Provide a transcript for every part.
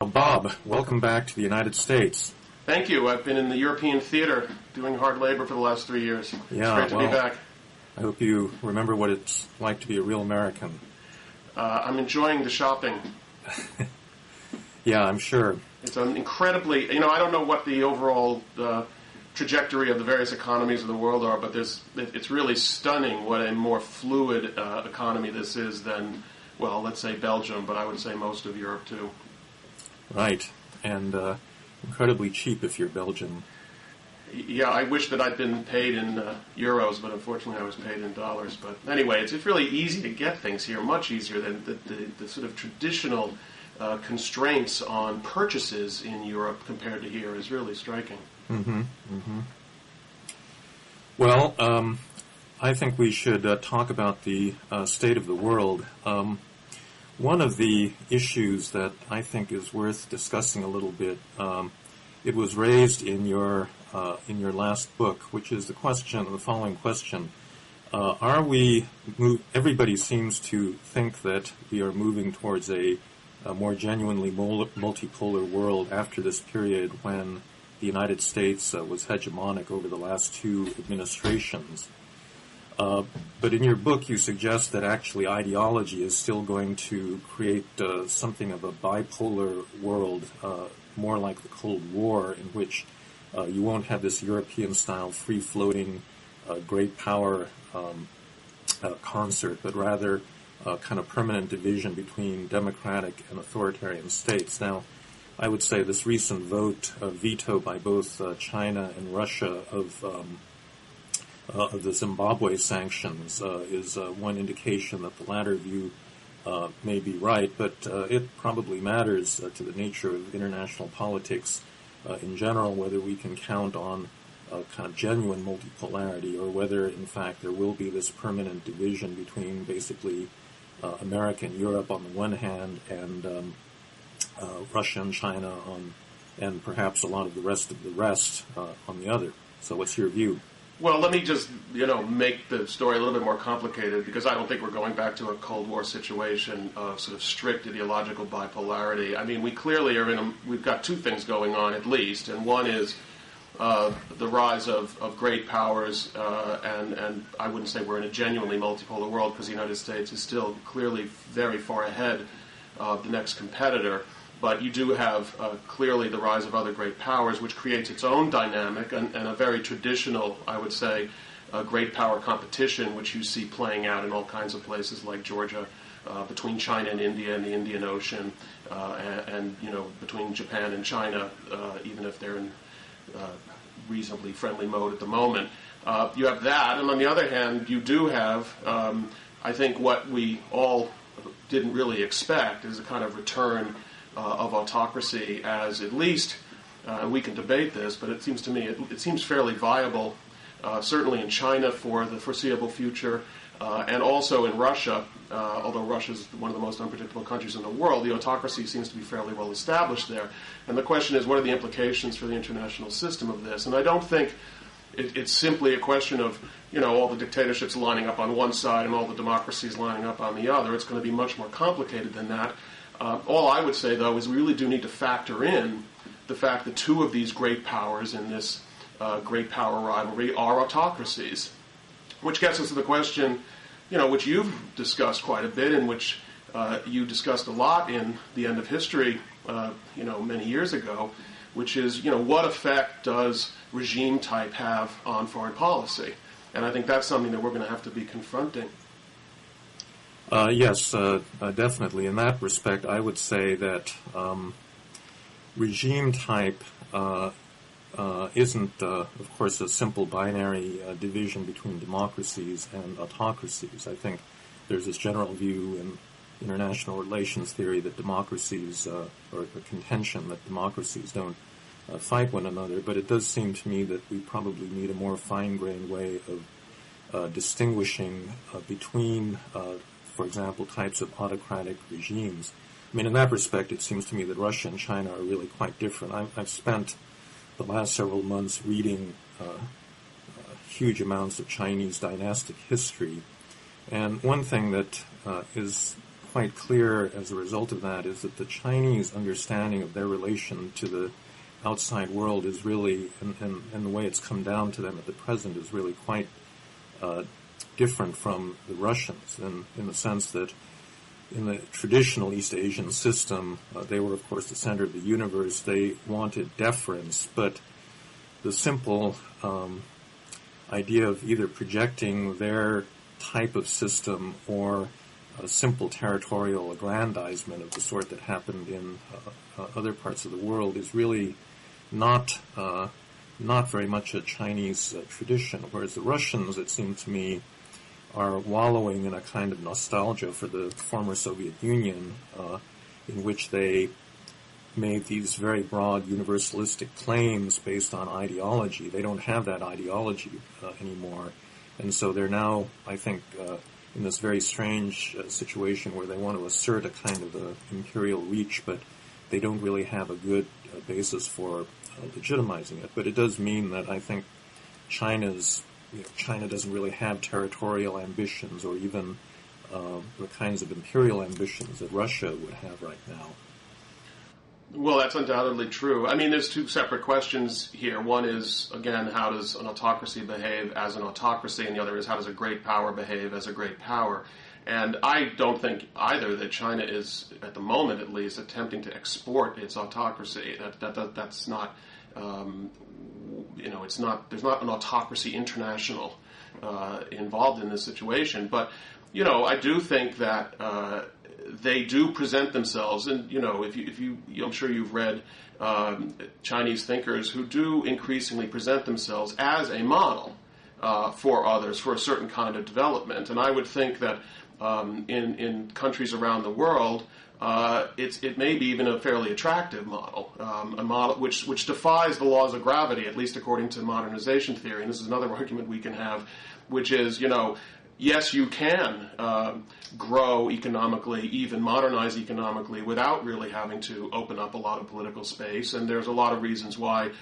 Bob, welcome back to the United States. Thank you. I've been in the European theater doing hard labor for the last 3 years. Yeah, it's great to be back. I hope you remember what it's like to be a real American. I'm enjoying the shopping. Yeah, I'm sure. It's an incredibly, I don't know what the overall trajectory of the various economies of the world are, but it's really stunning what a more fluid economy this is than, well, let's say Belgium, but I would say most of Europe too. Right, and incredibly cheap if you're Belgian. Yeah, I wish that I'd been paid in euros, but unfortunately I was paid in dollars. But anyway, it's really easy to get things here, much easier than the sort of traditional constraints on purchases in Europe compared to here is really striking. Mm-hmm. Mm-hmm. Well, I think we should talk about the state of the world. One of the issues that I think is worth discussing a little bit, it was raised in your last book, which is the following question: everybody seems to think that we are moving towards a more genuinely multipolar world after this period when the United States was hegemonic over the last two administrations. But in your book, you suggest that actually ideology is still going to create something of a bipolar world, more like the Cold War, in which you won't have this European-style free-floating great power concert, but rather kind of permanent division between democratic and authoritarian states. Now, I would say this recent veto by both China and Russia of the Zimbabwe sanctions is one indication that the latter view may be right, but it probably matters to the nature of international politics in general, whether we can count on kind of genuine multipolarity or whether, in fact, there will be this permanent division between basically America and Europe on the one hand and Russia and China and perhaps a lot of the rest on the other. So what's your view? Well, let me just, make the story a little bit more complicated because I don't think we're going back to a Cold War situation of sort of strict ideological bipolarity. I mean, we clearly we've got two things going on at least, and one is the rise of great powers, and I wouldn't say we're in a genuinely multipolar world because the United States is still clearly very far ahead of the next competitor. But you do have clearly the rise of other great powers, which creates its own dynamic and a very traditional, I would say, great power competition, which you see playing out in all kinds of places like Georgia, between China and India and the Indian Ocean, and between Japan and China, even if they're in reasonably friendly mode at the moment. You have that, and on the other hand, you do have, I think, what we all didn't really expect is a kind of return of autocracy as at least, and we can debate this, but it seems to me it seems fairly viable, certainly in China for the foreseeable future, and also in Russia, although Russia is one of the most unpredictable countries in the world, the autocracy seems to be fairly well established there. And the question is, what are the implications for the international system of this? And I don't think it's simply a question of, all the dictatorships lining up on one side and all the democracies lining up on the other. It's going to be much more complicated than that. All I would say, though, is we really do need to factor in the fact that two of these great powers in this great power rivalry are autocracies, which gets us to the question, which you've discussed quite a bit and which you discussed a lot in The End of History, many years ago, which is, what effect does regime type have on foreign policy? And I think that's something that we're going to have to be confronting. Yes, definitely. In that respect, I would say that regime type isn't, of course, a simple binary division between democracies and autocracies. I think there's this general view in international relations theory that democracies, or a contention that democracies don't fight one another, but it does seem to me that we probably need a more fine-grained way of distinguishing between for example, types of autocratic regimes. I mean, in that respect, it seems to me that Russia and China are really quite different. I've spent the last several months reading huge amounts of Chinese dynastic history, and one thing that is quite clear as a result of that is that the Chinese understanding of their relation to the outside world is really, and the way it's come down to them at the present is really quite different from the Russians, in the sense that in the traditional East Asian system, they were, of course, the center of the universe. They wanted deference, but the simple idea of either projecting their type of system or a simple territorial aggrandizement of the sort that happened in other parts of the world is really not very much a Chinese tradition, whereas the Russians, it seemed to me, are wallowing in a kind of nostalgia for the former Soviet Union, in which they made these very broad universalistic claims based on ideology. They don't have that ideology anymore, and so they're now, I think, in this very strange situation where they want to assert a kind of imperial reach, but they don't really have a good basis for legitimizing it. But it does mean that I think China doesn't really have territorial ambitions or even the kinds of imperial ambitions that Russia would have right now. Well, that's undoubtedly true. I mean, there's two separate questions here. One is, again, how does an autocracy behave as an autocracy, and the other is how does a great power behave as a great power. And I don't think either that China is, at the moment at least, attempting to export its autocracy. That's not, it's not. There's not an autocracy international involved in this situation. But I do think that they do present themselves, and if you, I'm sure you've read Chinese thinkers who do increasingly present themselves as a model for others for a certain kind of development. And I would think that in countries around the world, it may be even a fairly attractive model, a model which defies the laws of gravity, at least according to modernization theory. And this is another argument we can have, which is, yes, you can grow economically, even modernize economically, without really having to open up a lot of political space. And there's a lot of reasons why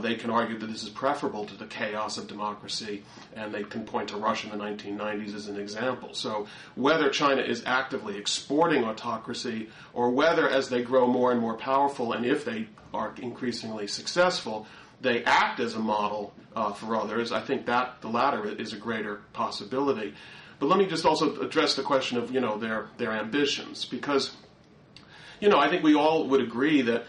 they can argue that this is preferable to the chaos of democracy, and they can point to Russia in the 1990s as an example. So whether China is actively exporting autocracy, or whether as they grow more and more powerful, and if they are increasingly successful, they act as a model for others, I think that the latter is a greater possibility. But let me just also address the question of, their ambitions, because, I think we all would agree that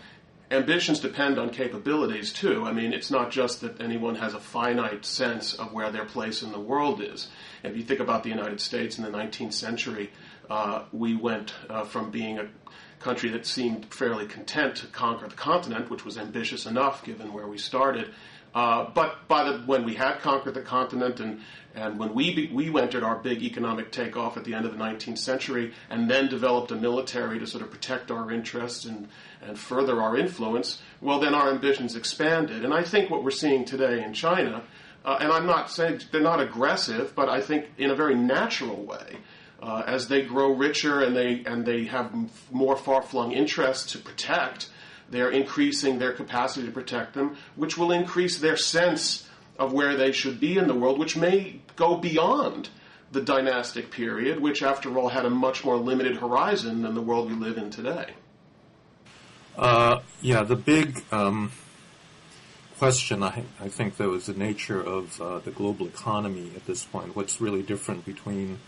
ambitions depend on capabilities too. I mean, it's not just that anyone has a finite sense of where their place in the world is. If you think about the United States in the 19th century, we went from being a country that seemed fairly content to conquer the continent, which was ambitious enough given where we started. But when we had conquered the continent and when we entered our big economic takeoff at the end of the 19th century and then developed a military to sort of protect our interests and further our influence, well, then our ambitions expanded. And I think what we're seeing today in China, and I'm not saying they're not aggressive, but I think in a very natural way, as they grow richer and they have more far-flung interests to protect, they're increasing their capacity to protect them, which will increase their sense of where they should be in the world, which may go beyond the dynastic period, which, after all, had a much more limited horizon than the world we live in today. The big question, I think, though, is the nature of the global economy at this point. What's really different between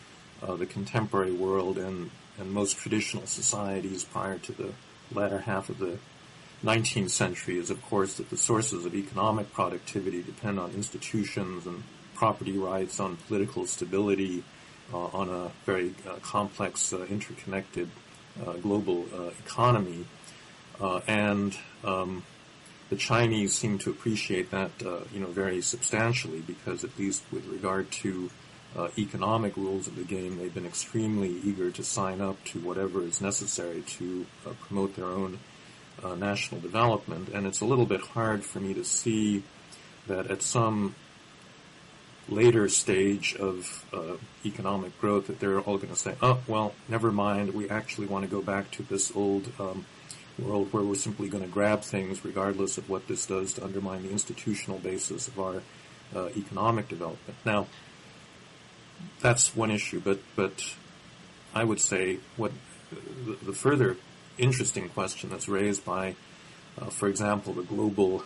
the contemporary world and most traditional societies prior to the latter half of the 19th century is, of course, that the sources of economic productivity depend on institutions and property rights, on political stability, on a very complex, interconnected global economy. And the Chinese seem to appreciate that, very substantially, because at least with regard to economic rules of the game, they've been extremely eager to sign up to whatever is necessary to promote their own national development. And it's a little bit hard for me to see that at some later stage of economic growth that they're all going to say, oh, well, never mind, we actually want to go back to this old world where we're simply going to grab things regardless of what this does to undermine the institutional basis of our economic development. Now, that's one issue, but I would say what the further interesting question that's raised by, for example, the global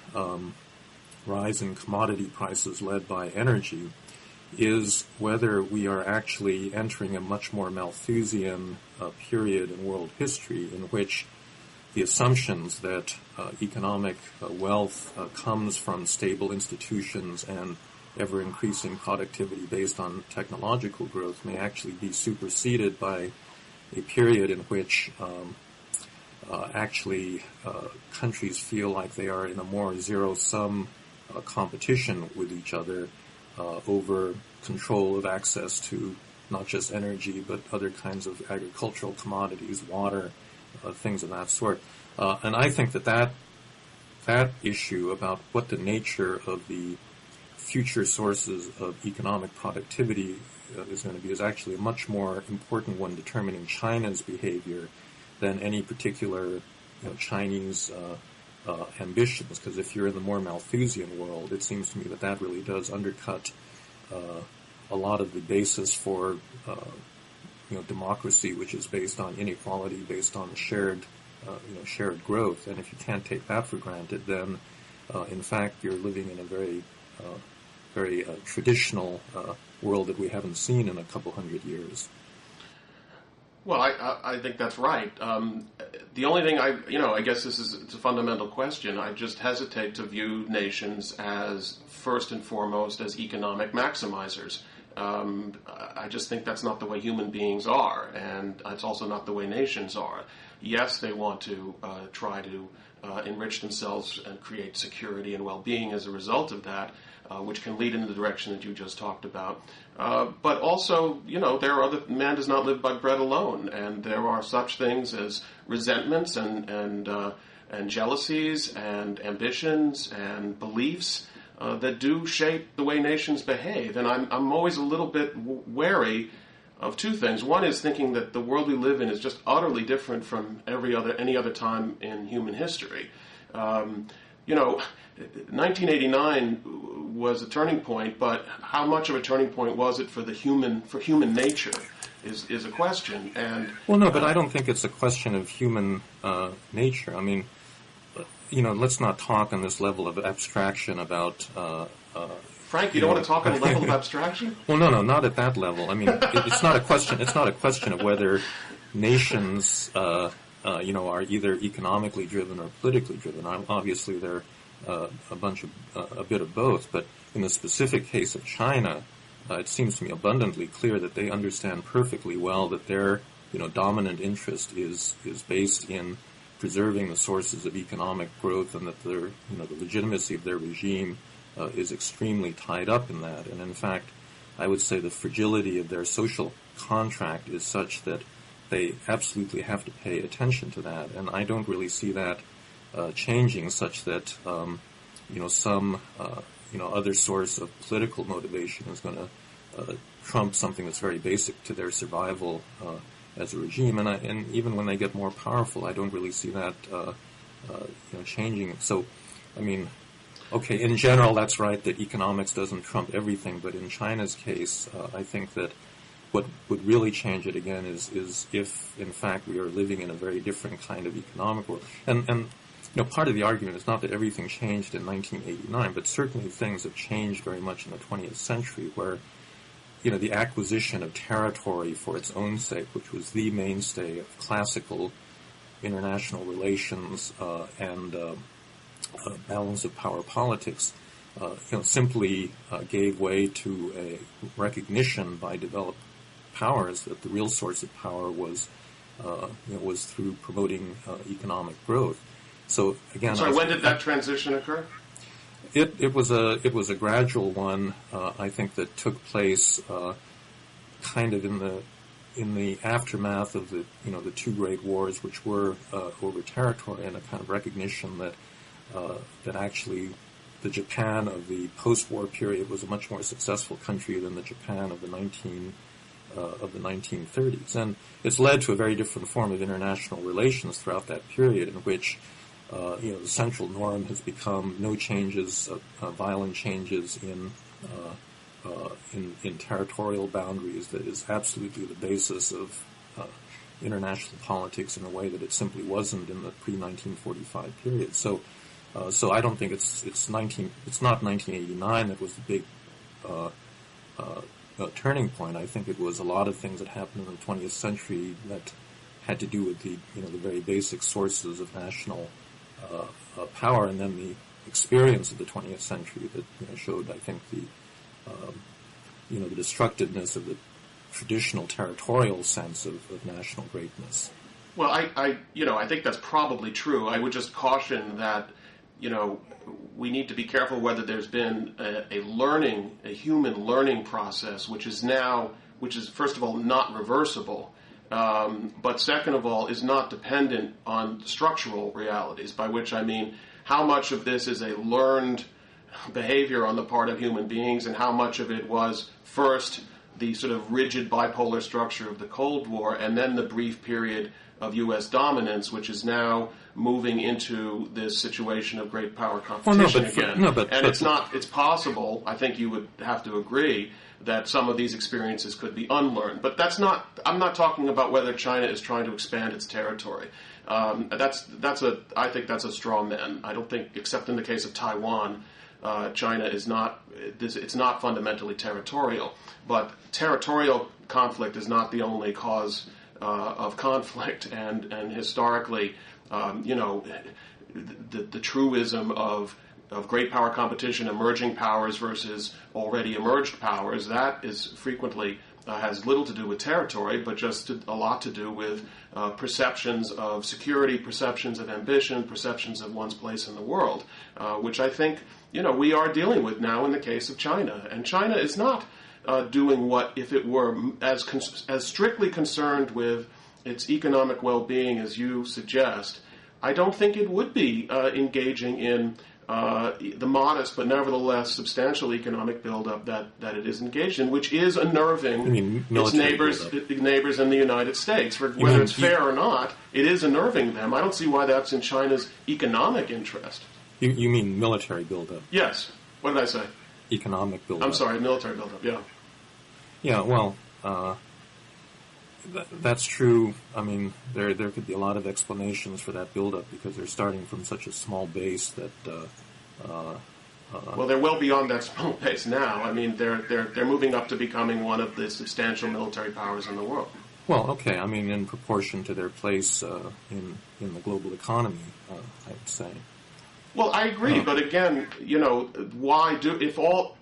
rise in commodity prices led by energy is whether we are actually entering a much more Malthusian period in world history in which the assumptions that economic wealth comes from stable institutions and ever-increasing productivity based on technological growth may actually be superseded by a period in which countries feel like they are in a more zero-sum competition with each other over control of access to not just energy but other kinds of agricultural commodities, water, things of that sort. And I think that issue about what the nature of the future sources of economic productivity is going to be is actually a much more important one determining China's behavior than any particular Chinese ambitions. Because if you're in the more Malthusian world, it seems to me that really does undercut a lot of the basis for democracy, which is based on inequality, based on shared growth. And if you can't take that for granted, then in fact you're living in a very traditional world that we haven't seen in a couple hundred years. Well, I think that's right. The only thing I guess it's a fundamental question. I just hesitate to view nations as first and foremost as economic maximizers. I just think that's not the way human beings are, and it's also not the way nations are. Yes, they want to try to enrich themselves and create security and well-being as a result of that, which can lead in the direction that you just talked about. But also, there are man does not live by bread alone, and there are such things as resentments and jealousies and ambitions and beliefs that do shape the way nations behave. And I'm always a little bit wary of two things. One is thinking that the world we live in is just utterly different from any other time in human history. 1989 was a turning point, but how much of a turning point was it for human nature is a question. And well, no, but I don't think it's a question of human nature. I mean, let's not talk on this level of abstraction about. Frank, you don't want to talk on a level of abstraction? Well, no, not at that level. I mean, it's not a question. It's not a question of whether nations, are either economically driven or politically driven. Obviously, they're a bit of both. But in the specific case of China, it seems to me abundantly clear that they understand perfectly well that their, dominant interest is based in preserving the sources of economic growth, and that the legitimacy of their regime is extremely tied up in that. And in fact, I would say the fragility of their social contract is such that they absolutely have to pay attention to that. And I don't really see that changing such that, some, other source of political motivation is going to trump something that's very basic to their survival as a regime. And even when they get more powerful, I don't really see that, changing. So, I mean, okay, in general, that's right that economics doesn't trump everything, but in China's case, I think that what would really change it again is if, in fact, we are living in a very different kind of economic world. And part of the argument is not that everything changed in 1989, but certainly things have changed very much in the 20th century, where, the acquisition of territory for its own sake, which was the mainstay of classical international relations and balance of power politics, simply gave way to a recognition by developed powers that the real source of power was through promoting economic growth. So again, sorry, when did that transition occur? It was a gradual one. I think that took place kind of in the aftermath of the two great wars, which were over territory, and a kind of recognition that actually the Japan of the post-war period was a much more successful country than the Japan of the 1930s, and it's led to a very different form of international relations throughout that period, in which the central norm has become no changes, violent changes in territorial boundaries. That is absolutely the basis of international politics in a way that it simply wasn't in the pre-1945 period. So I don't think it's not 1989 that was the big turning point. I think it was a lot of things that happened in the 20th century that had to do with the very basic sources of national power, and then the experience of the 20th century that showed, I think, the destructiveness of the traditional territorial sense of national greatness. Well, I think that's probably true. I would just caution that, we need to be careful whether there's been a human learning process, which is first of all not reversible, but second of all is not dependent on structural realities, by which I mean how much of this is a learned behavior on the part of human beings and how much of it was first the sort of rigid bipolar structure of the Cold War and then the brief period of U.S. dominance, which is now moving into this situation of great power competition again. It's possible, I think you would have to agree, that some of these experiences could be unlearned. But I'm not talking about whether China is trying to expand its territory. I think that's a straw man. I don't think, except in the case of Taiwan, China is not, it's not fundamentally territorial. But territorial conflict is not the only cause of conflict, and historically, the truism of great power competition, emerging powers versus already emerged powers, that is frequently has little to do with territory, but just a lot to do with perceptions of security, perceptions of ambition, perceptions of one's place in the world, which I think we are dealing with now in the case of China. And China is not doing what, if it were as strictly concerned with its economic well-being as you suggest, I don't think it would be engaging in the modest but nevertheless substantial economic buildup that it is engaged in, which is unnerving its neighbors in the United States. Whether it's fair or not, it is unnerving them. I don't see why that's in China's economic interest. You mean military buildup? Yes. What did I say? Economic buildup. I'm sorry, military buildup, yeah. Yeah, well, that's true. I mean, there could be a lot of explanations for that buildup because they're starting from such a small base that. Well, they're well beyond that small base now. I mean, they're moving up to becoming one of the substantial military powers in the world. Well, okay. I mean, in proportion to their place in the global economy, I would say. Well, I agree, but again, it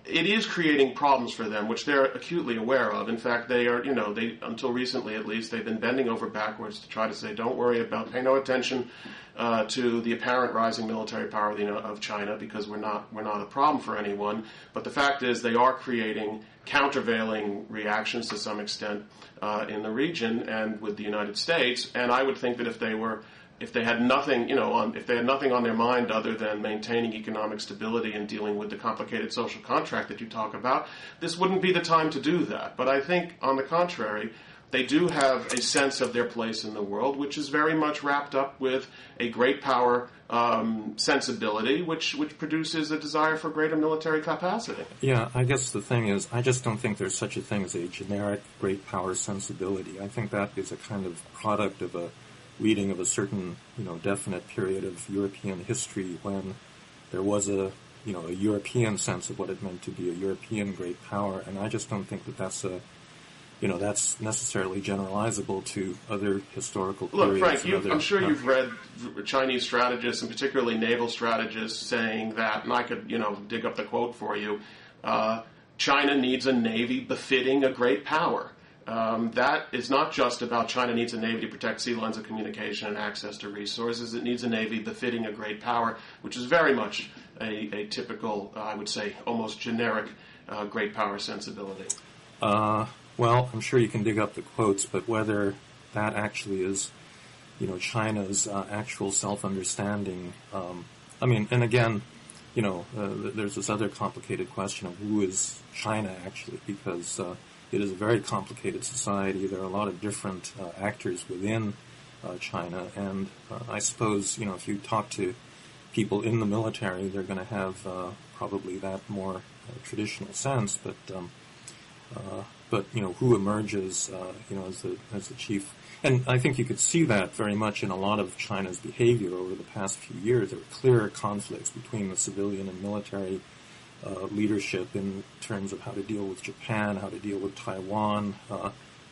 is creating problems for them, which they're acutely aware of. In fact, they are, until recently at least, they've been bending over backwards to try to say, don't worry about, pay no attention to the apparent rising military power of China because we're not a problem for anyone. But the fact is, they are creating countervailing reactions to some extent in the region and with the United States. And I would think that if they had nothing, on their mind other than maintaining economic stability and dealing with the complicated social contract that you talk about, this wouldn't be the time to do that. But I think, on the contrary, they do have a sense of their place in the world, which is very much wrapped up with a great power sensibility, which produces a desire for greater military capacity. Yeah, I guess the thing is, I just don't think there's such a thing as a generic great power sensibility. I think that is a kind of product of a reading of a certain, definite period of European history when there was a European sense of what it meant to be a European great power, and I just don't think that's that's necessarily generalizable to other historical periods. Look, Frank, I'm sure you've read Chinese strategists, and particularly naval strategists, saying that, and I could, dig up the quote for you, China needs a navy befitting a great power. That is not just about China needs a navy to protect sea lines of communication and access to resources. It needs a navy befitting a great power, which is very much a typical, I would say, almost generic great power sensibility. Well, I'm sure you can dig up the quotes, but whether that actually is, China's actual self-understanding. And again, there's this other complicated question of who is China actually, because it is a very complicated society. There are a lot of different actors within China, and I suppose, if you talk to people in the military, they're going to have probably that more traditional sense, but But who emerges, as the chief? And I think you could see that very much in a lot of China's behavior over the past few years. There were clear conflicts between the civilian and military leadership in terms of how to deal with Japan, how to deal with Taiwan.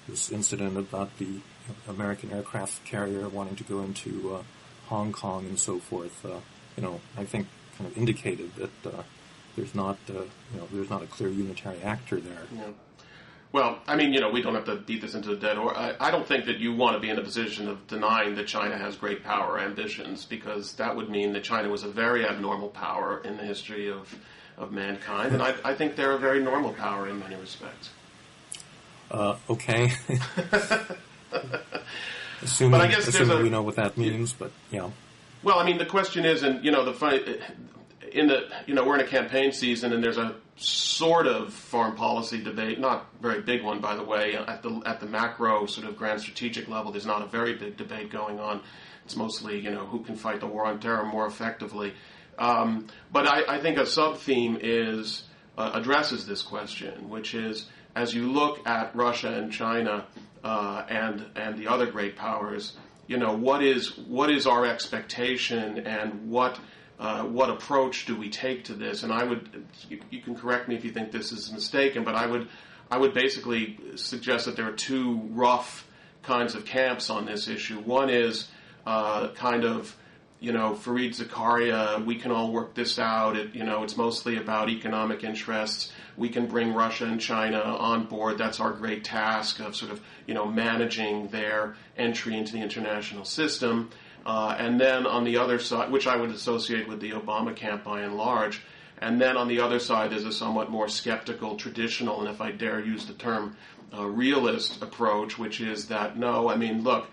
This incident about the American aircraft carrier wanting to go into Hong Kong and so forth. I think kind of indicated that there's not a clear unitary actor there. Yeah. Well, I mean, we don't have to beat this into the dead horse. I don't think that you want to be in a position of denying that China has great power ambitions, because that would mean that China was a very abnormal power in the history of mankind, and I think they're a very normal power in many respects. Okay. Assuming, but I guess we know what that means, but yeah. Well, I mean, the question is, and we're in a campaign season, and there's a sort of foreign policy debate, not a very big one, by the way, at the macro sort of grand strategic level. There's not a very big debate going on. It's mostly, who can fight the war on terror more effectively. But I think a sub-theme addresses this question, which is, as you look at Russia and China and the other great powers, what is our expectation, and what approach do we take to this? And you can correct me if you think this is mistaken, but I would basically suggest that there are two rough kinds of camps on this issue. One is kind of, Fareed Zakaria, we can all work this out. It's mostly about economic interests. We can bring Russia and China on board. That's our great task of sort of, managing their entry into the international system. And then on the other side, which I would associate with the Obama camp by and large, and then on the other side is a somewhat more skeptical, traditional, and if I dare use the term, realist approach, which is that, no, I mean, look,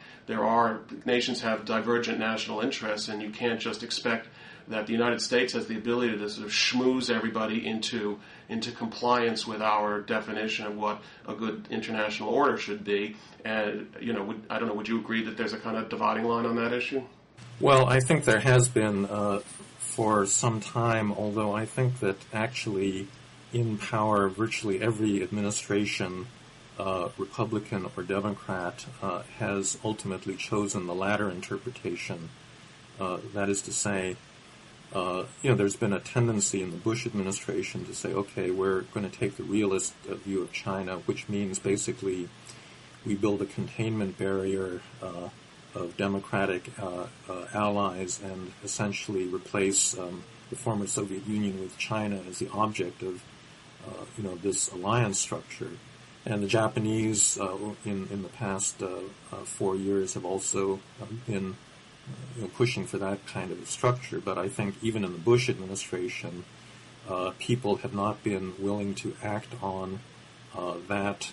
nations have divergent national interests, and you can't just expect that the United States has the ability to sort of schmooze everybody into compliance with our definition of what a good international order should be. And, I don't know, would you agree that there's a kind of dividing line on that issue? Well, I think there has been for some time, although I think that actually in power, virtually every administration, Republican or Democrat, has ultimately chosen the latter interpretation. That is to say, there's been a tendency in the Bush administration to say, okay, we're going to take the realist view of China, which means basically we build a containment barrier of democratic allies and essentially replace the former Soviet Union with China as the object of this alliance structure. And the Japanese in the past 4 years have also been pushing for that kind of a structure. But I think even in the Bush administration, people have not been willing to act on that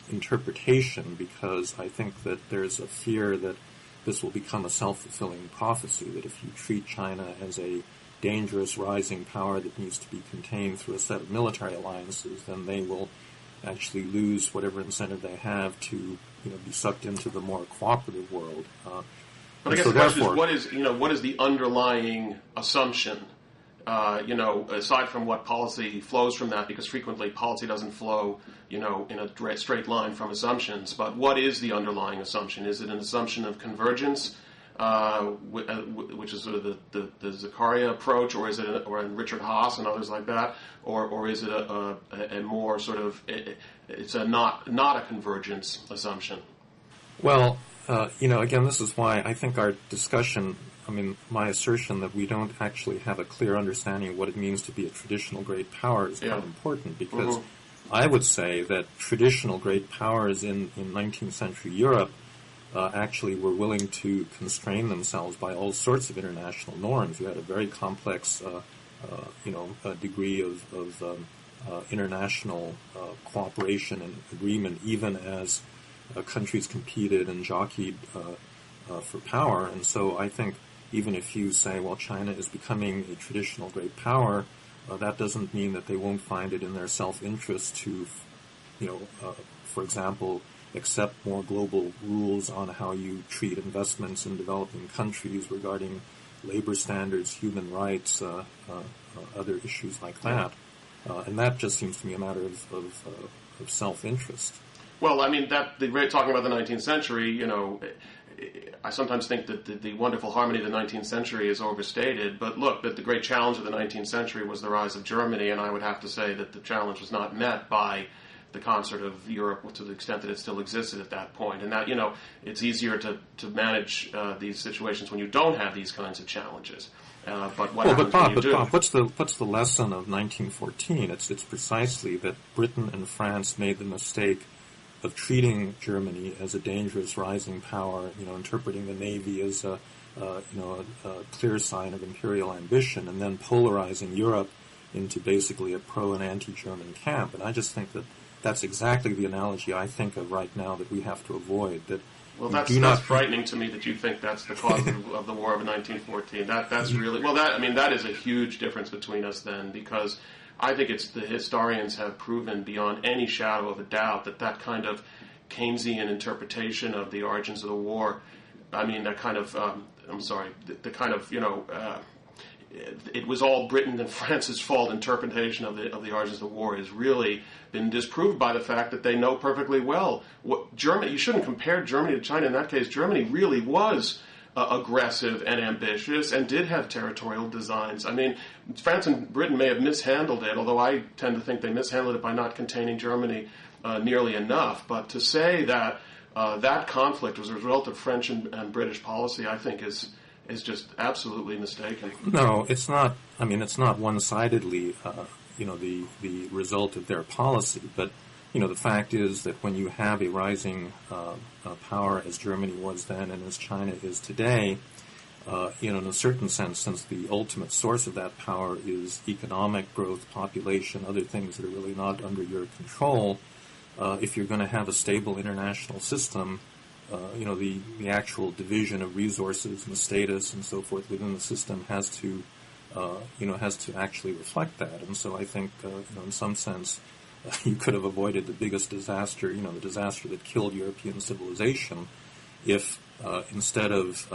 interpretation, because I think that there's a fear that this will become a self-fulfilling prophecy, that if you treat China as a dangerous rising power that needs to be contained through a set of military alliances, then they will actually lose whatever incentive they have to be sucked into the more cooperative world. But I guess the question is, what is the underlying assumption? Aside from what policy flows from that, because frequently policy doesn't flow, in a straight line from assumptions. But what is the underlying assumption? Is it an assumption of convergence, which is sort of the Zakaria approach, or is it or Richard Haas and others like that, or is it a more sort of it's a not a convergence assumption? Well, again, this is why I think our discussion. My assertion that we don't actually have a clear understanding of what it means to be a traditional great power is quite important, because I would say that traditional great powers in 19th century Europe actually were willing to constrain themselves by all sorts of international norms. You had a very complex, degree of international cooperation and agreement, even as countries competed and jockeyed for power. And so I think even if you say, well, China is becoming a traditional great power, that doesn't mean that they won't find it in their self-interest to, for example, accept more global rules on how you treat investments in developing countries regarding labor standards, human rights, other issues like that. And that just seems to me a matter of self-interest. Well, I mean, talking about the 19th century, I sometimes think that the wonderful harmony of the 19th century is overstated. But look, that the great challenge of the 19th century was the rise of Germany, and I would have to say that the challenge was not met by the concert of Europe to the extent that it still existed at that point. And that, it's easier to manage these situations when you don't have these kinds of challenges. But what happens when you do? Bob, what's the lesson of 1914? It's precisely that Britain and France made the mistake of treating Germany as a dangerous rising power, interpreting the Navy as a clear sign of imperial ambition, and then polarizing Europe into basically a pro and anti-German camp. And I just think that that's exactly the analogy I think of right now that we have to avoid. Well, that's frightening to me that you think that's the cause of the War of 1914. That's really that is a huge difference between us then, because I think the historians have proven beyond any shadow of a doubt that kind of Keynesian interpretation of the origins of the war, it was all Britain and France's fault interpretation of the origins of the war has really been disproved by the fact that they know perfectly well what Germany. You shouldn't compare Germany to China in that case. Germany really was aggressive and ambitious and did have territorial designs. I mean, France and Britain may have mishandled it, although I tend to think they mishandled it by not containing Germany nearly enough. But to say that that conflict was a result of French and British policy, I think is just absolutely mistaken. No, it's not. I mean, it's not one-sidedly, the result of their policy. But, the fact is that when you have a rising power as Germany was then and as China is today, in a certain sense, since the ultimate source of that power is economic growth, population, other things that are really not under your control, if you're going to have a stable international system, the actual division of resources and the status and so forth within the system has to actually reflect that. And so I think, in some sense, you could have avoided the biggest disaster, the disaster that killed European civilization, if instead of,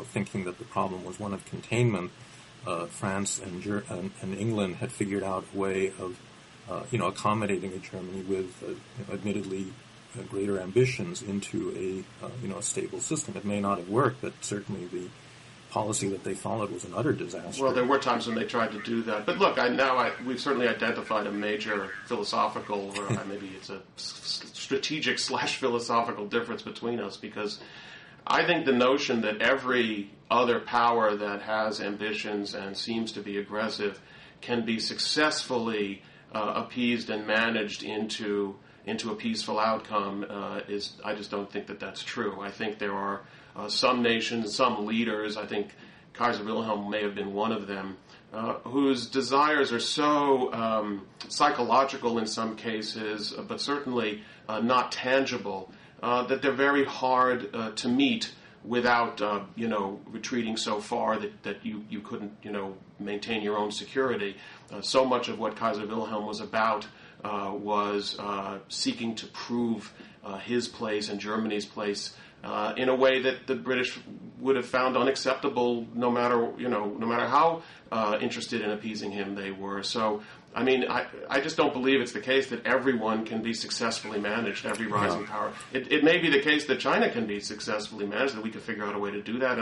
thinking that the problem was one of containment, France and England had figured out a way of, accommodating a Germany with, admittedly, greater ambitions into a stable system. It may not have worked, but certainly the policy that they followed was an utter disaster. Well, there were times when they tried to do that. But look, we've certainly identified a major philosophical, or maybe it's a strategic / philosophical difference between us, because I think the notion that every other power that has ambitions and seems to be aggressive can be successfully appeased and managed into a peaceful outcome I just don't think that that's true. I think there are some nations, some leaders, I think Kaiser Wilhelm may have been one of them, whose desires are so psychological in some cases, but certainly not tangible, that they're very hard to meet without, retreating so far that you couldn't, maintain your own security. So much of what Kaiser Wilhelm was about was seeking to prove his place and Germany's place in a way that the British would have found unacceptable, no matter how interested in appeasing him they were. So, I mean, I just don't believe it's the case that everyone can be successfully managed, every rising power. It may be the case that China can be successfully managed, that we could figure out a way to do that.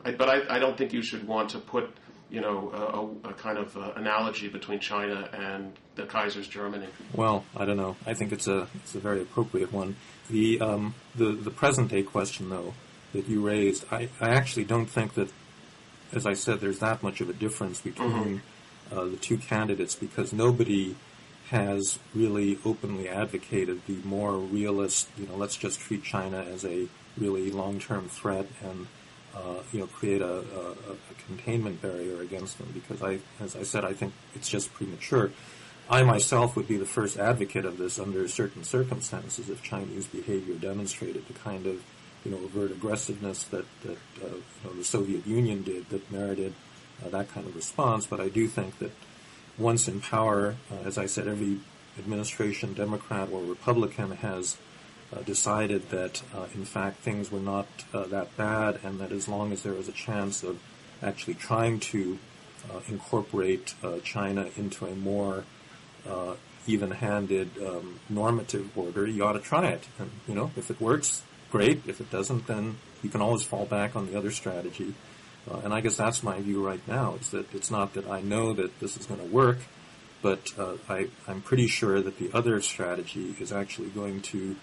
But I don't think you should want to put a kind of analogy between China and the Kaiser's Germany. Well, I don't know. I think it's a very appropriate one. The present day question, though, that you raised, I actually don't think that, as I said, there's that much of a difference between the two candidates, because nobody has really openly advocated the more realist, let's just treat China as a really long-term threat and create a containment barrier against them, because as I said, I think it's just premature. I myself would be the first advocate of this under certain circumstances if Chinese behavior demonstrated the kind of, overt aggressiveness that the Soviet Union did that merited that kind of response. But I do think that once in power, as I said, every administration, Democrat or Republican, has decided that, in fact, things were not that bad, and that as long as there was a chance of actually trying to incorporate China into a more even-handed normative order, you ought to try it. And, if it works, great. If it doesn't, then you can always fall back on the other strategy. And I guess that's my view right now, is that it's not that I know that this is going to work, but I'm pretty sure that the other strategy is actually going to,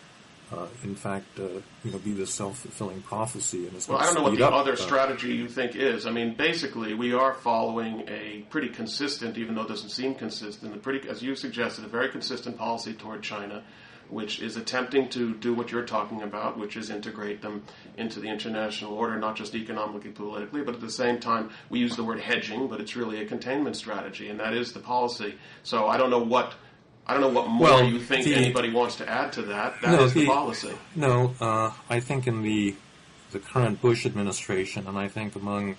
in fact, be the self-fulfilling prophecy. And it's well, I don't know what the other strategy you think is. I mean, basically, we are following a pretty consistent, even though it doesn't seem consistent, as you suggested, a very consistent policy toward China, which is attempting to do what you're talking about, which is integrate them into the international order, not just economically, politically, but at the same time, we use the word hedging, but it's really a containment strategy, and that is the policy. So I don't know what more you think anybody wants to add to that. That is the policy. No, I think in the current Bush administration, and I think among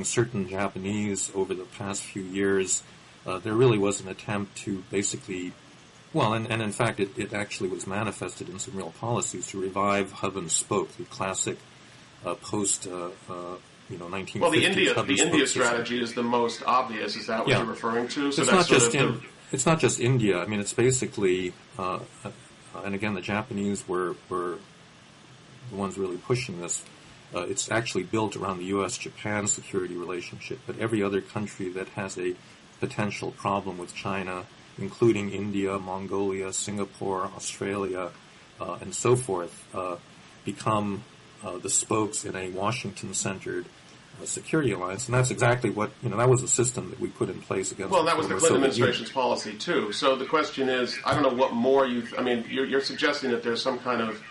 certain Japanese over the past few years, there really was an attempt to basically, and in fact it actually was manifested in some real policies to revive hub and spoke, the classic post 1950s. Well, the India strategy is the most obvious. Is that what you're referring to? So it's not just India. I mean, it's basically, and again, the Japanese were the ones really pushing this. It's actually built around the U.S.-Japan security relationship, but every other country that has a potential problem with China, including India, Mongolia, Singapore, Australia, and so forth, become the spokes in a Washington-centered security alliance. And that's exactly what, that was a system that we put in place against Well, that was the Clinton administration's policy, too. So the question is, I don't know what more you're suggesting that there's some kind of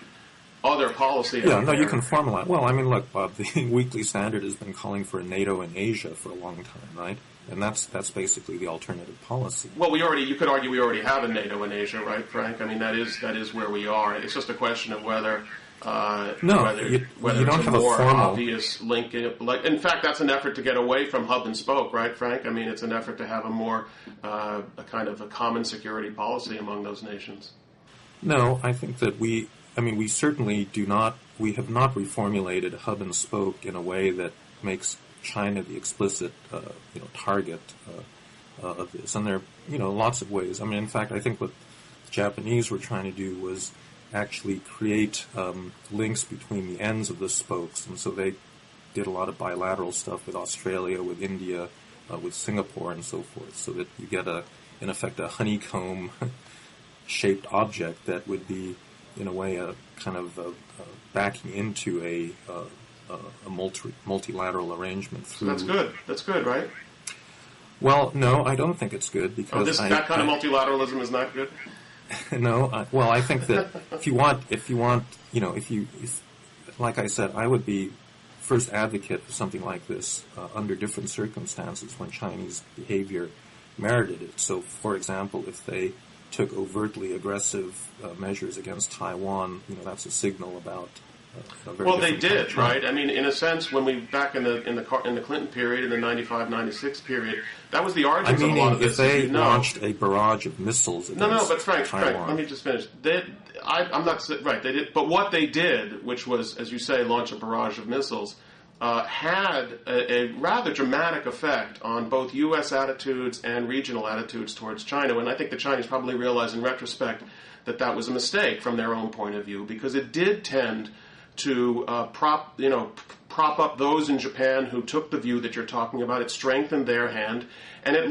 other policy. Yeah, no, you can formulate. Well, I mean, look, Bob, the Weekly Standard has been calling for a NATO in Asia for a long time, right? And that's basically the alternative policy. Well, you could argue we already have a NATO in Asia, right, Frank? I mean, that is where we are. It's just a question of whether you don't it's have a more formal obvious link. In fact, that's an effort to get away from hub and spoke, right, Frank? I mean, it's an effort to have a more a kind of a common security policy among those nations. No, I think that we certainly we have not reformulated hub and spoke in a way that makes China the explicit, target of this. And there are, lots of ways. I mean, in fact, I think what the Japanese were trying to do was actually create links between the ends of the spokes. And so they did a lot of bilateral stuff with Australia, with India, with Singapore, and so forth, so that you get, in effect, a honeycomb-shaped object that would be, in a way, a kind of backing into a multilateral arrangement through. So that's good. That's good, right? Well, no, I don't think it's good because that kind of multilateralism is not good. No, I think that if you want, like I said, I would be first advocate for something like this under different circumstances when Chinese behavior merited it. So, for example, if they took overtly aggressive measures against Taiwan, that's a signal about. Well, they did, right? I mean, in a sense, when we back in the Clinton period, in the 95-96 period, that was the origins of a lot of this. If they launched a barrage of missiles against but Frank, Taiwan. let me just finish. I'm not right. They did, but what they did, which was, as you say, launch a barrage of missiles, had a rather dramatic effect on both U.S. attitudes and regional attitudes towards China. And I think the Chinese probably realized in retrospect that was a mistake from their own point of view, because it did tend to prop up those in Japan who took the view that you're talking about. It strengthened their hand, and it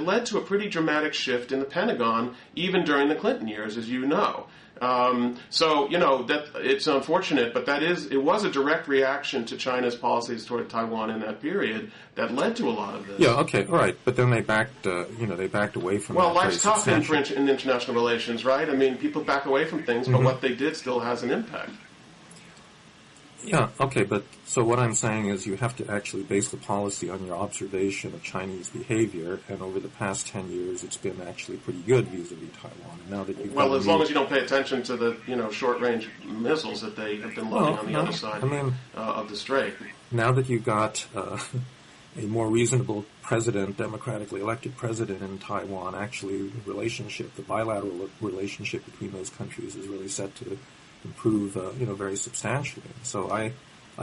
led to a pretty dramatic shift in the Pentagon, even during the Clinton years, as you know. That it's unfortunate, but it was a direct reaction to China's policies toward Taiwan in that period that led to a lot of this. Yeah, okay, all right, but then they backed away from. Well, that life's tough in international relations, right? I mean, people back away from things, but what they did still has an impact. Yeah, okay, but so what I'm saying is you have to actually base the policy on your observation of Chinese behavior, and over the past 10 years it's been actually pretty good vis-a-vis Taiwan. And now that you've as long as you don't pay attention to the short-range missiles that they have been loading on the other side of the strait. Now that you've got a more reasonable president, democratically elected president in Taiwan, actually the bilateral relationship between those countries is really set to improve, very substantially. So I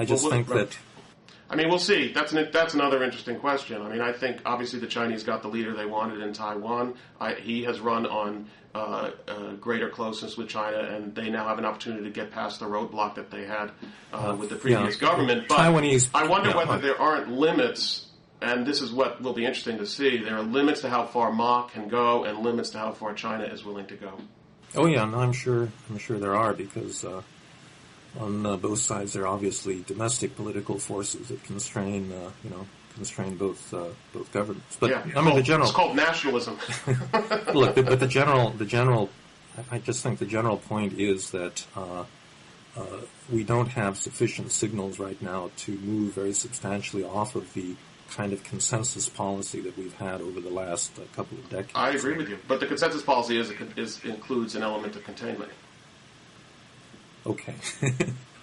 just think that. I mean, we'll see. That's another interesting question. I mean, I think obviously the Chinese got the leader they wanted in Taiwan. He has run on greater closeness with China, and they now have an opportunity to get past the roadblock that they had with the previous government. But Taiwanese, I wonder whether there aren't limits, and this is what will be interesting to see. There are limits to how far Ma can go, and limits to how far China is willing to go. Oh yeah, no, I'm sure there are, because on both sides there are obviously domestic political forces that constrain both governments. But it's called nationalism. Look, but the general, I just think the general point is that we don't have sufficient signals right now to move very substantially off of the kind of consensus policy that we've had over the last couple of decades. I agree with you, but the consensus policy includes an element of containment. Okay.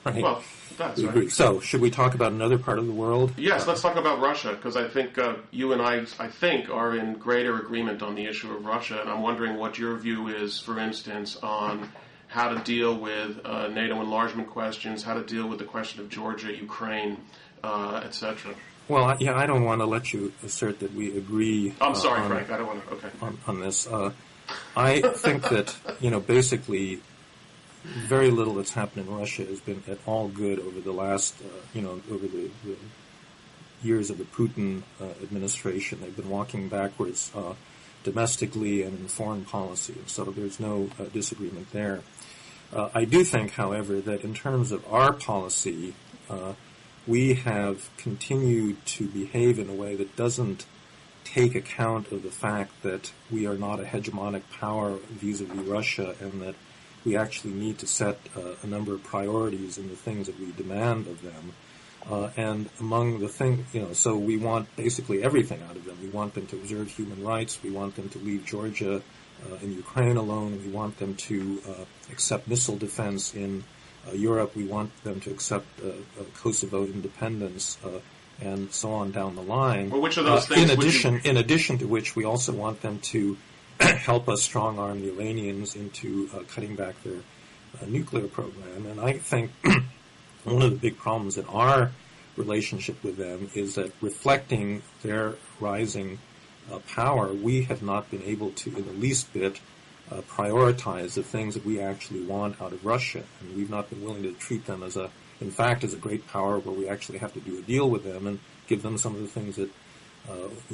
Right. Well, that's we right. agree. So, should we talk about another part of the world? Yes, let's talk about Russia, because I think you and I think, are in greater agreement on the issue of Russia, and I'm wondering what your view is, for instance, on how to deal with NATO enlargement questions, how to deal with the question of Georgia, Ukraine, etc. Well, I don't want to let you assert that we agree. I'm sorry, Frank. I don't want to. Okay. On this, I think that basically, very little that's happened in Russia has been at all good over the last, over the years of the Putin administration. They've been walking backwards domestically and in foreign policy, so there's no disagreement there. I do think, however, that in terms of our policy, we have continued to behave in a way that doesn't take account of the fact that we are not a hegemonic power vis-a-vis Russia, and that we actually need to set a number of priorities in the things that we demand of them. And among the things, so we want basically everything out of them. We want them to observe human rights. We want them to leave Georgia and Ukraine alone. We want them to accept missile defense in Europe. We want them to accept Kosovo independence, and so on down the line. Well, which of those things? In addition to which, we also want them to help us strong-arm the Iranians into cutting back their nuclear program. And I think one of the big problems in our relationship with them is that, reflecting their rising power, we have not been able to, in the least bit, prioritize the things that we actually want out of Russia. And we've not been willing to treat them as a great power where we actually have to do a deal with them and give them some of the things that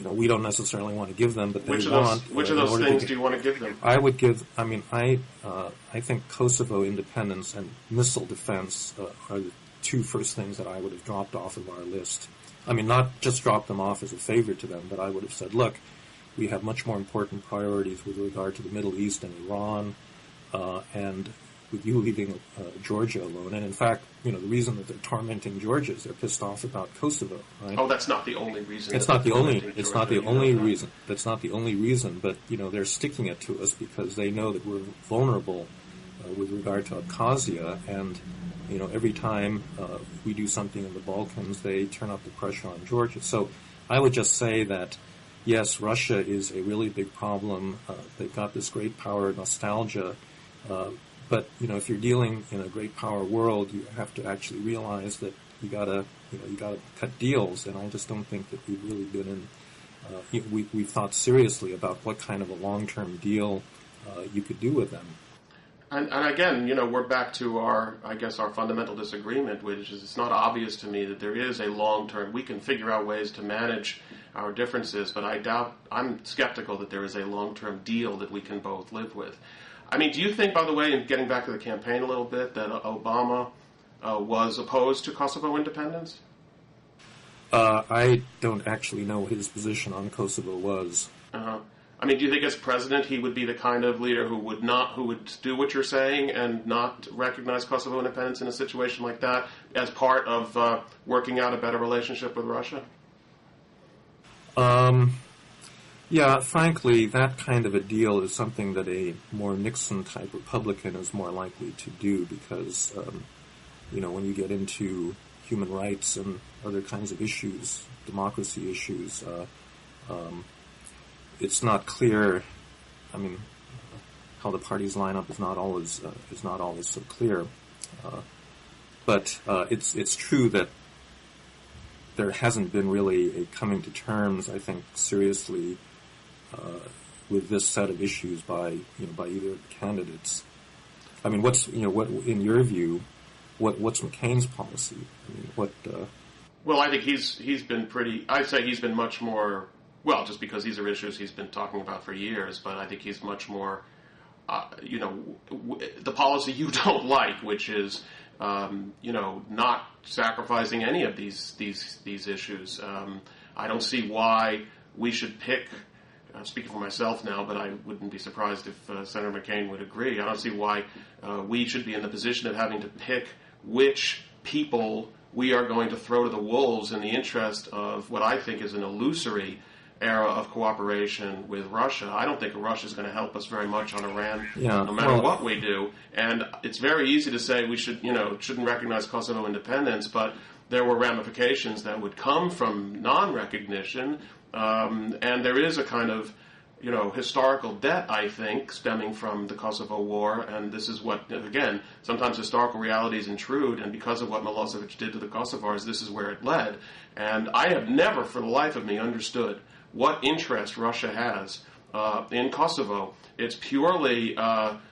we don't necessarily want to give them, but they want. Which of those things do you want to give them? I would give. I think Kosovo independence and missile defense are the two first things that I would have dropped off of our list. I mean, not just drop them off as a favor to them, but I would have said, look, we have much more important priorities with regard to the Middle East and Iran, and with you leaving Georgia alone. And in fact, the reason that they're tormenting Georgia is they're pissed off about Kosovo, right? Oh, that's not the only reason. It's not the only reason. That's not the only reason, but they're sticking it to us because they know that we're vulnerable with regard to Abkhazia, and every time we do something in the Balkans, they turn up the pressure on Georgia. So I would just say that yes, Russia is a really big problem. They've got this great power nostalgia. But if you're dealing in a great power world, you have to actually realize that you gotta cut deals. And I just don't think that we've really been in. We've thought seriously about what kind of a long-term deal you could do with them. And again, we're back to our fundamental disagreement, which is it's not obvious to me that there is a long-term. We can figure out ways to manage our differences, but I'm skeptical that there is a long-term deal that we can both live with. I mean, do you think, by the way, in getting back to the campaign a little bit, that Obama was opposed to Kosovo independence? I don't actually know what his position on Kosovo was. Uh-huh. I mean, do you think as president he would be the kind of leader who would do what you're saying and not recognize Kosovo independence in a situation like that as part of working out a better relationship with Russia? Yeah, frankly, that kind of a deal is something that a more Nixon-type Republican is more likely to do because, when you get into human rights and other kinds of issues, democracy issues, it's not clear. I mean, how the parties line up is not always so clear. But it's true that there hasn't been really a coming to terms, I think, seriously with this set of issues by either of the candidates. I mean, what in your view, what's McCain's policy? I mean, what? Well, I think he's been pretty. I'd say he's been much more. Well, just because these are issues he's been talking about for years, but I think he's much more. The policy you don't like, which is not sacrificing any of these issues. I don't see why we should pick. I'm speaking for myself now, but I wouldn't be surprised if Senator McCain would agree. I don't see why we should be in the position of having to pick which people we are going to throw to the wolves in the interest of what I think is an illusory era of cooperation with Russia. I don't think Russia is going to help us very much on Iran, no matter what we do. And it's very easy to say we shouldn't recognize Kosovo independence, but there were ramifications that would come from non-recognition, and there is a kind of historical debt, I think, stemming from the Kosovo War, and this is what, again, sometimes historical realities intrude, and because of what Milosevic did to the Kosovars, this is where it led. And I have never, for the life of me, understood what interest Russia has in Kosovo. It's purely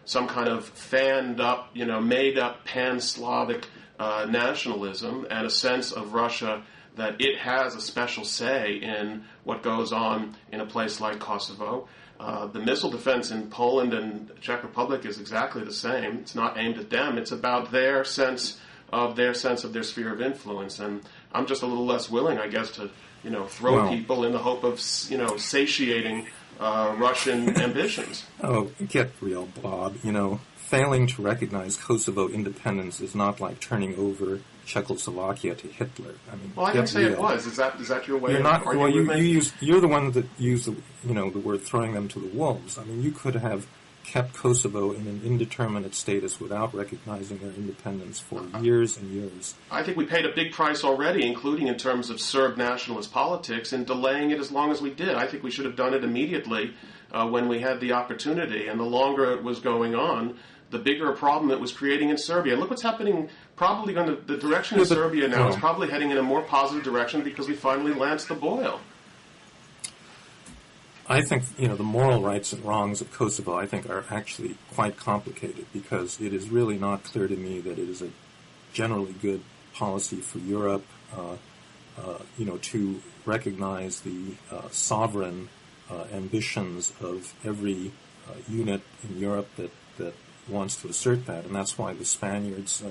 some kind of fanned-up, made-up pan-Slavic nationalism and a sense of Russia that it has a special say in what goes on in a place like Kosovo. The missile defense in Poland and Czech Republic is exactly the same. It's not aimed at them. It's about their sense of their sphere of influence. And I'm just a little less willing, I guess, to throw people in the hope of satiating Russian ambitions. Oh, get real, Bob. Failing to recognize Kosovo independence is not like turning over Czechoslovakia to Hitler. I mean, well, I didn't say it was. Is that your way? You're not. Well, you're the one that used the word throwing them to the wolves. I mean, you could have kept Kosovo in an indeterminate status without recognizing their independence for years and years. I think we paid a big price already, including in terms of Serb nationalist politics, in delaying it as long as we did. I think we should have done it immediately when we had the opportunity, and the longer it was going on, the bigger a problem it was creating in Serbia. Look what's happening, probably going the direction of Serbia now is probably heading in a more positive direction because we finally lanced the boil. I think, the moral rights and wrongs of Kosovo, I think, are actually quite complicated because it is really not clear to me that it is a generally good policy for Europe, to recognize the sovereign ambitions of every unit in Europe that wants to assert that, and that's why the Spaniards,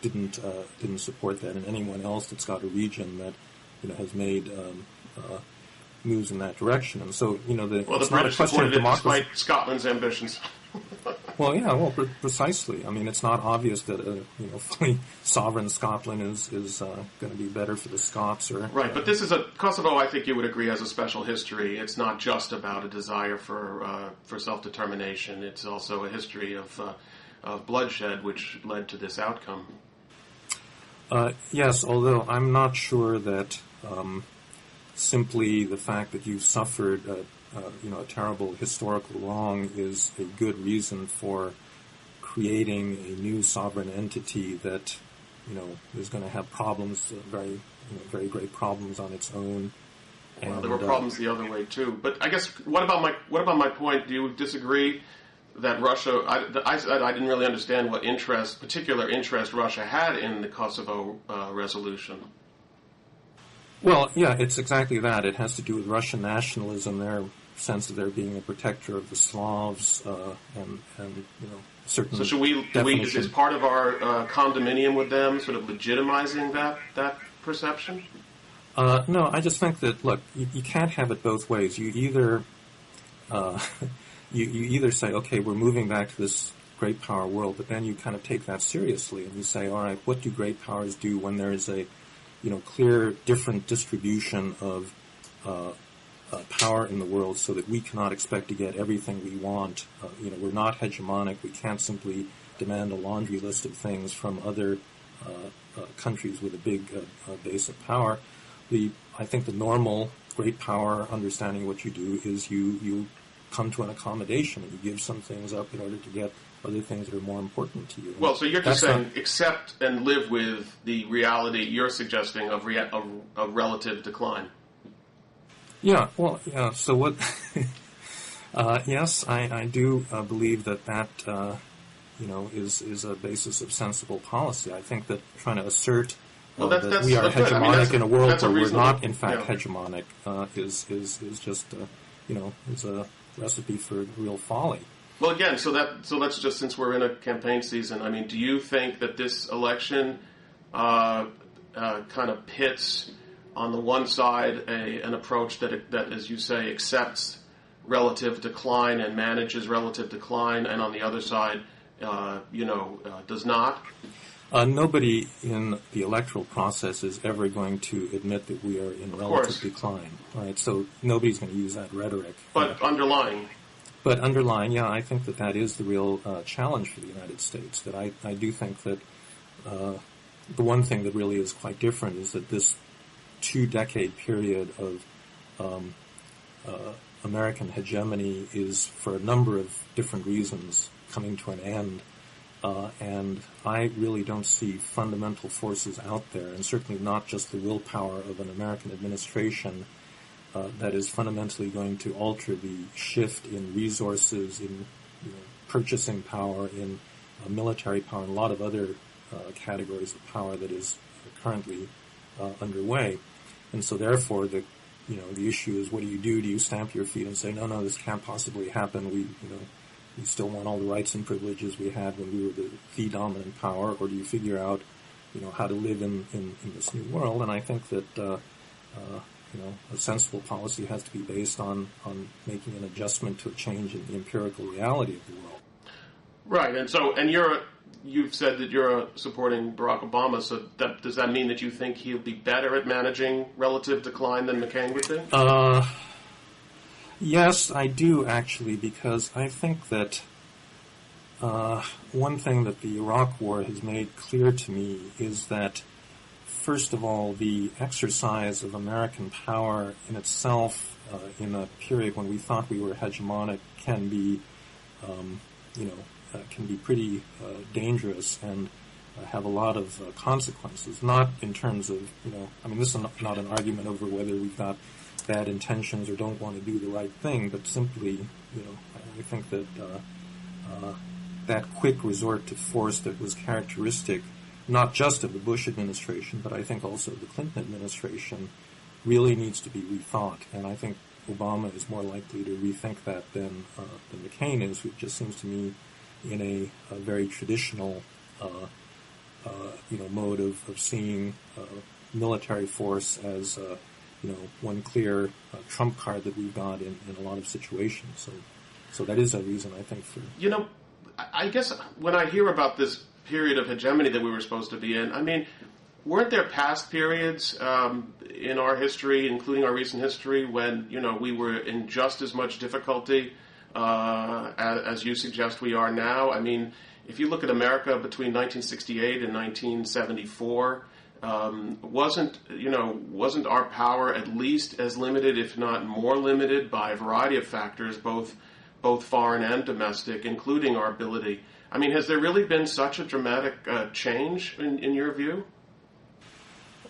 didn't support that, and anyone else that's got a region that, has made moves in that direction. And so, the British supported it despite Scotland's ambitions. Precisely. I mean, it's not obvious that fully sovereign Scotland is going to be better for the Scots, or right. But this is Kosovo. I think you would agree has a special history. It's not just about a desire for self-determination. It's also a history of bloodshed, which led to this outcome. Yes, although I'm not sure that simply the fact that you've suffered a terrible historical wrong is a good reason for creating a new sovereign entity that, is going to have problems, very great problems on its own. Well, there were problems the other way too. But I guess what about my point? Do you disagree that Russia? I didn't really understand what particular interest Russia had in the Kosovo resolution. Well, yeah, it's exactly that. It has to do with Russian nationalism, their sense of their being a protector of the Slavs, and certain. So should we is part of our condominium with them sort of legitimizing that perception? No, I just think that you can't have it both ways. You either you either say, okay, we're moving back to this great power world, but then you kind of take that seriously and you say, all right, what do great powers do when there is a clear, different distribution of power in the world so that we cannot expect to get everything we want. We're not hegemonic. We can't simply demand a laundry list of things from other countries with a big base of power. I think the normal great power understanding of what you do is you come to an accommodation, and you give some things up in order to get other things that are more important to you. Well, so you're just saying accept and live with the reality you're suggesting of relative decline. Yeah, well, yeah, so what... yes, I do believe that is a basis of sensible policy. I think that trying to assert that we are hegemonic in a world where we're not, in fact, hegemonic is just, is a recipe for real folly. Well, again, so let's just, since we're in a campaign season, I mean, do you think that this election kind of pits on the one side an approach that, as you say, accepts relative decline and manages relative decline, and on the other side, does not? Nobody in the electoral process is ever going to admit that we are in relative decline, right? So nobody's going to use that rhetoric. But underlying, yeah, I think that is the real challenge for the United States. That I do think that the one thing that really is quite different is that this 2-decade period of American hegemony is, for a number of different reasons, coming to an end. And I really don't see fundamental forces out there, and certainly not just the willpower of an American administration that is fundamentally going to alter the shift in resources, in purchasing power, in military power, and a lot of other categories of power that is currently underway. And so therefore the issue is, what do? Do you stamp your feet and say, no, this can't possibly happen? We still want all the rights and privileges we had when we were the dominant power, or do you figure out, how to live in this new world? And I think that, a sensible policy has to be based on making an adjustment to a change in the empirical reality of the world. Right, and you've said that you're supporting Barack Obama, so does that mean that you think he'll be better at managing relative decline than McCain would be? Yes, I do, actually, because I think that one thing that the Iraq War has made clear to me is that, first of all, the exercise of American power in itself in a period when we thought we were hegemonic can be, pretty dangerous and have a lot of consequences, not in terms of, this is not an argument over whether we've got bad intentions or don't want to do the right thing, but simply, I think that that quick resort to force that was characteristic not just of the Bush administration, but I think also the Clinton administration, really needs to be rethought. And I think Obama is more likely to rethink that than McCain is, who just seems to me in a very traditional, mode of seeing military force as one clear trump card that we've got in a lot of situations. So that is a reason, I think, for... I guess when I hear about this period of hegemony that we were supposed to be in, weren't there past periods in our history, including our recent history, when, we were in just as much difficulty as you suggest we are now? If you look at America between 1968 and 1974... wasn't our power at least as limited, if not more limited, by a variety of factors, both foreign and domestic, including our ability? Has there really been such a dramatic change in your view?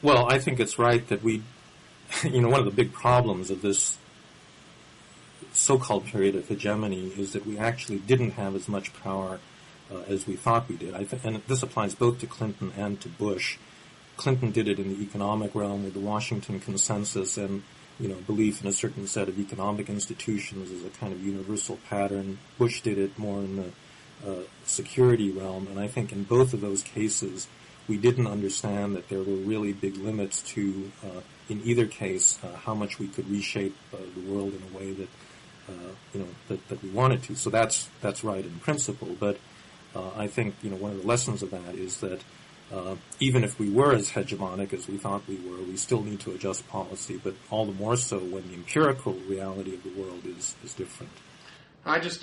Well, I think it's right that we, one of the big problems of this so-called period of hegemony is that we actually didn't have as much power as we thought we did. And this applies both to Clinton and to Bush. Clinton did it in the economic realm with the Washington Consensus and, belief in a certain set of economic institutions as a kind of universal pattern. Bush did it more in the security realm, and I think in both of those cases we didn't understand that there were really big limits to, in either case, how much we could reshape the world in a way that, that we wanted to. So that's right in principle, but I think, one of the lessons of that is that even if we were as hegemonic as we thought we were, we still need to adjust policy, but all the more so when the empirical reality of the world is different.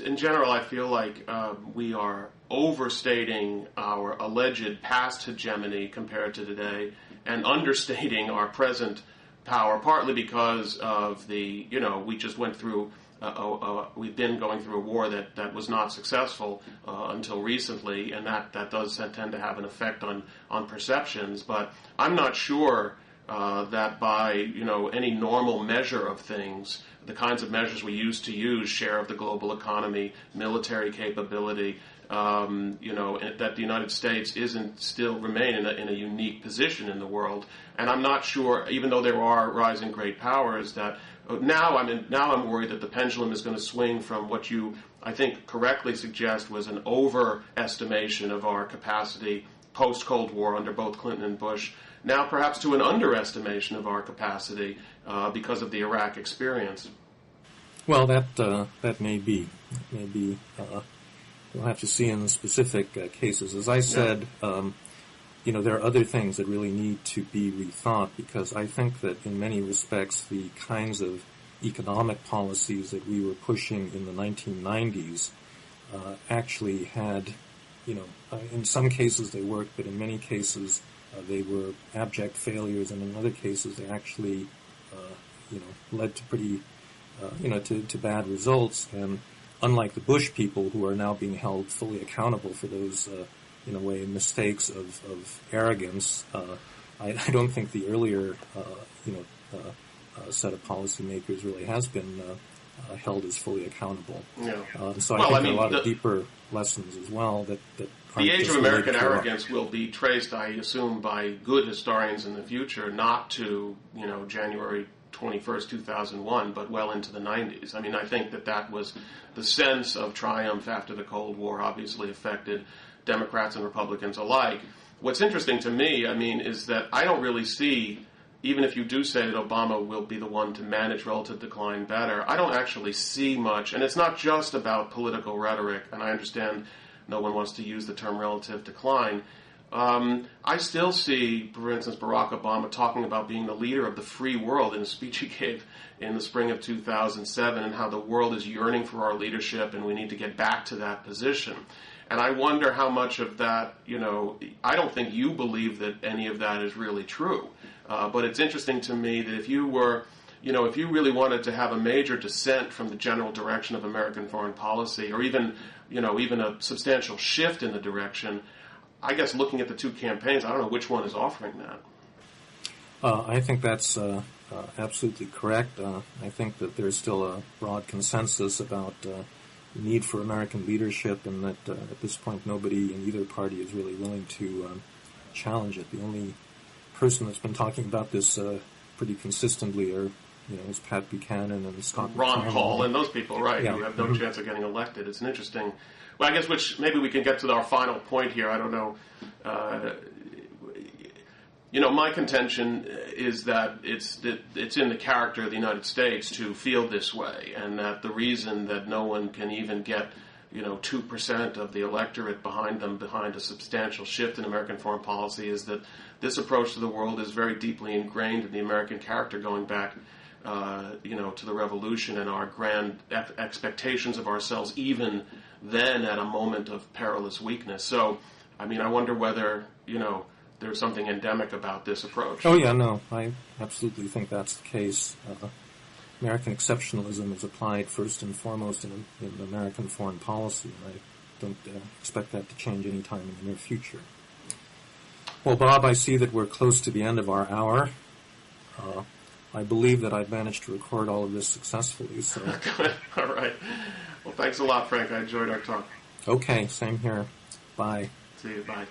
In general, I feel like we are overstating our alleged past hegemony compared to today and understating our present power, partly because of we just went through we've been going through a war that was not successful until recently, and that does tend to have an effect on perceptions. But I'm not sure that by any normal measure of things, the kinds of measures we used to use, share of the global economy, military capability, that the United States isn't still remain in a unique position in the world. And I'm not sure, even though there are rising great powers, that now I'm worried that the pendulum is going to swing from what you, I think, correctly suggest was an overestimation of our capacity post-Cold War under both Clinton and Bush, now perhaps to an underestimation of our capacity because of the Iraq experience. Well, that may be. We'll have to see in the specific cases. As I said, there are other things that really need to be rethought, because I think that in many respects the kinds of economic policies that we were pushing in the 1990s actually had, in some cases they worked, but in many cases they were abject failures, and in other cases they actually, led to pretty, to bad results. And unlike the Bush people, who are now being held fully accountable for those, in a way, mistakes of arrogance, I don't think the earlier, set of policymakers really has been held as fully accountable. Yeah. So I think there are a lot of deeper lessons as well that the age of American arrogance will be traced, I assume, by good historians in the future, not to January 21st, 2001, but well into the 90s. I mean, I think that was the sense of triumph after the Cold War obviously affected Democrats and Republicans alike. What's interesting to me, is that I don't really see, even if you do say that Obama will be the one to manage relative decline better, I don't actually see much, and it's not just about political rhetoric, and I understand no one wants to use the term relative decline. I still see, for instance, Barack Obama talking about being the leader of the free world in a speech he gave in the spring of 2007, and how the world is yearning for our leadership and we need to get back to that position. And I wonder how much of that, I don't think you believe that any of that is really true. But it's interesting to me that if you were, if you really wanted to have a major dissent from the general direction of American foreign policy, or even a substantial shift in the direction, I guess looking at the two campaigns, I don't know which one is offering that. I think that's absolutely correct. I think that there's still a broad consensus about the need for American leadership, and that at this point nobody in either party is really willing to challenge it. The only person that's been talking about this pretty consistently is Pat Buchanan and Scott Ron Paul and those people, right, who have no chance of getting elected. It's an interesting... Well, I guess maybe we can get to our final point here. I don't know. My contention is that it's in the character of the United States to feel this way, and that the reason that no one can even get 2% of the electorate behind a substantial shift in American foreign policy is that this approach to the world is very deeply ingrained in the American character, going back to the Revolution and our grand expectations of ourselves, even then at a moment of perilous weakness. So, I wonder whether, there's something endemic about this approach. Oh, yeah, no, I absolutely think that's the case. American exceptionalism is applied first and foremost in American foreign policy, and I don't expect that to change any time in the near future. Well, Bob, I see that we're close to the end of our hour. I believe that I've managed to record all of this successfully. So. Good. All right. Well, thanks a lot, Frank. I enjoyed our talk. Okay, same here. Bye. See you. Bye.